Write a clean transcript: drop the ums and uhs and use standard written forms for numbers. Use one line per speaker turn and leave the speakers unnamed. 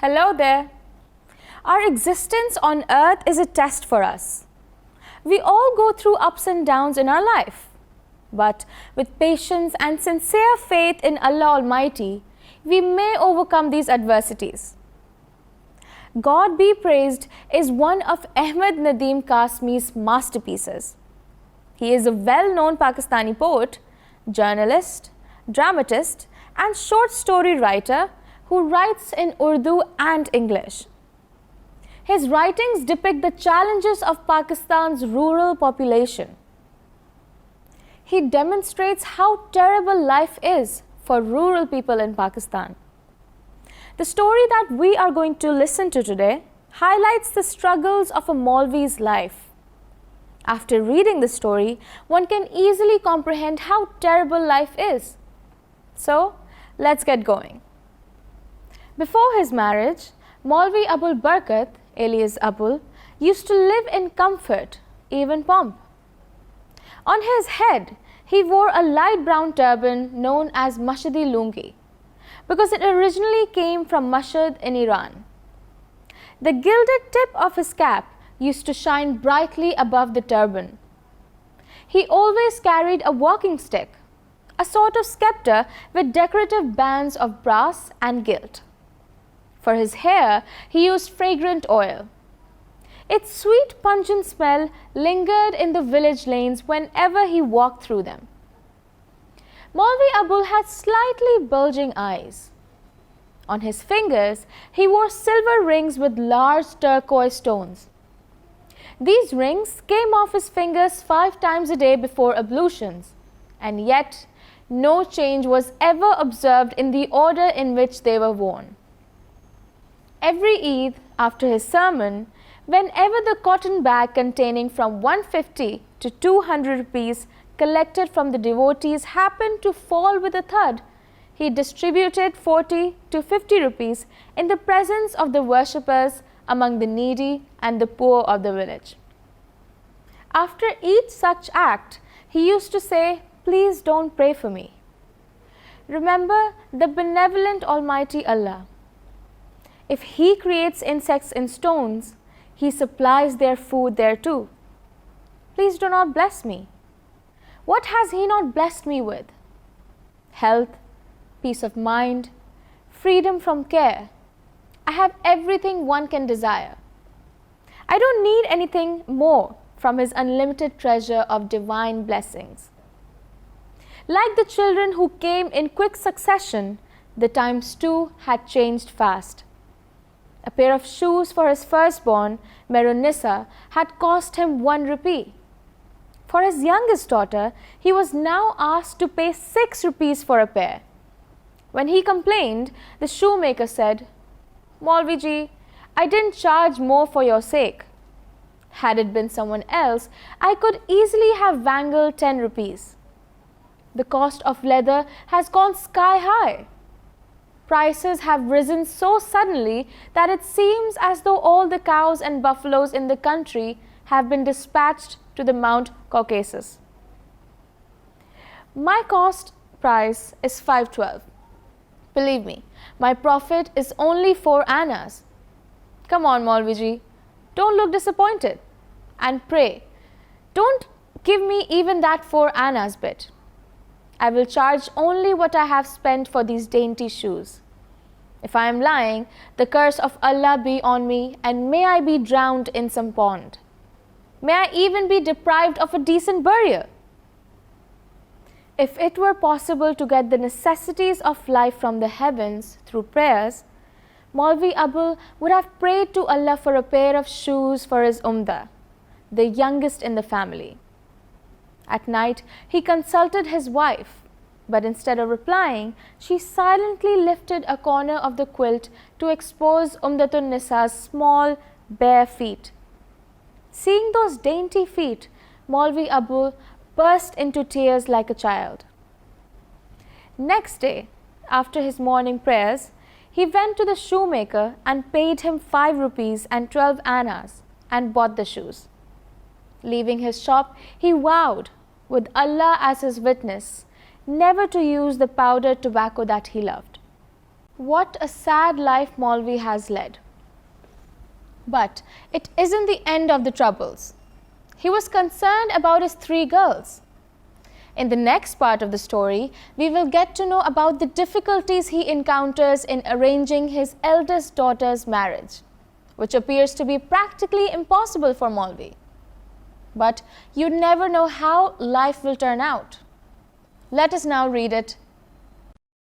Hello there. Our existence on earth is a test for us. We all go through ups and downs in our life. But with patience and sincere faith in Allah Almighty, we may overcome these adversities. God Be Praised is one of Ahmed Nadeem Qasmi's masterpieces. He is a well-known Pakistani poet, journalist, dramatist, and short story writer who writes in Urdu and English. His writings depict the challenges of Pakistan's rural population. He demonstrates how terrible life is for rural people in Pakistan. The story that we are going to listen to today highlights the struggles of a Maulvi's life. After reading the story, one can easily comprehend how terrible life is. So, let's get going. Before his marriage, Maulvi Abul Barkat, alias Abul, used to live in comfort, even pomp. On his head, he wore a light brown turban known as Mashhadi lungi, because it originally came from Mashhad in Iran. The gilded tip of his cap used to shine brightly above the turban. He always carried a walking stick, a sort of scepter with decorative bands of brass and gilt. For his hair, he used fragrant oil. Its sweet pungent smell lingered in the village lanes whenever he walked through them. Maulvi Abul had slightly bulging eyes. On his fingers, he wore silver rings with large turquoise stones. These rings came off his fingers 5 times a day before ablutions, and yet no change was ever observed in the order in which they were worn. Every Eid, after his sermon, whenever the cotton bag containing from 150 to 200 rupees collected from the devotees happened to fall with a thud, he distributed 40 to 50 rupees in the presence of the worshippers among the needy and the poor of the village. After each such act, he used to say, "Please don't pray for me. Remember the benevolent Almighty Allah. If He creates insects in stones, He supplies their food there too. Please do not bless me. What has He not blessed me with? Health, peace of mind, freedom from care. I have everything one can desire. I don't need anything more from His unlimited treasure of divine blessings." Like the children who came in quick succession, the times too had changed fast. A pair of shoes for his firstborn, Merunissa, had cost him 1 rupee. For his youngest daughter, he was now asked to pay 6 rupees for a pair. When he complained, the shoemaker said, "Maulvi ji, I didn't charge more for your sake. Had it been someone else, I could easily have wangled 10 rupees. The cost of leather has gone sky high. Prices have risen so suddenly that it seems as though all the cows and buffaloes in the country have been dispatched to the Mount Caucasus. My cost price is 512. Believe me, my profit is only 4 annas. Come on, Maulvi ji, don't look disappointed. And pray, don't give me even that 4 annas bit. I will charge only what I have spent for these dainty shoes. If I am lying, the curse of Allah be on me, and may I be drowned in some pond. May I even be deprived of a decent burial. If it were possible to get the necessities of life from the heavens through prayers, Maulvi Abul would have prayed to Allah for a pair of shoes for his Umda, the youngest in the family. At night, he consulted his wife, but instead of replying, she silently lifted a corner of the quilt to expose Umdatun Nisa's small, bare feet. Seeing those dainty feet, Maulvi Abul burst into tears like a child. Next day, after his morning prayers, he went to the shoemaker and paid him 5 rupees and 12 annas and bought the shoes. Leaving his shop, he vowed, with Allah as his witness, never to use the powdered tobacco that he loved. What a sad life Maulvi has led. But it isn't the end of the troubles. He was concerned about his 3 girls. In the next part of the story, we will get to know about the difficulties he encounters in arranging his eldest daughter's marriage, which appears to be practically impossible for Maulvi. But you never know how life will turn out. Let us now read it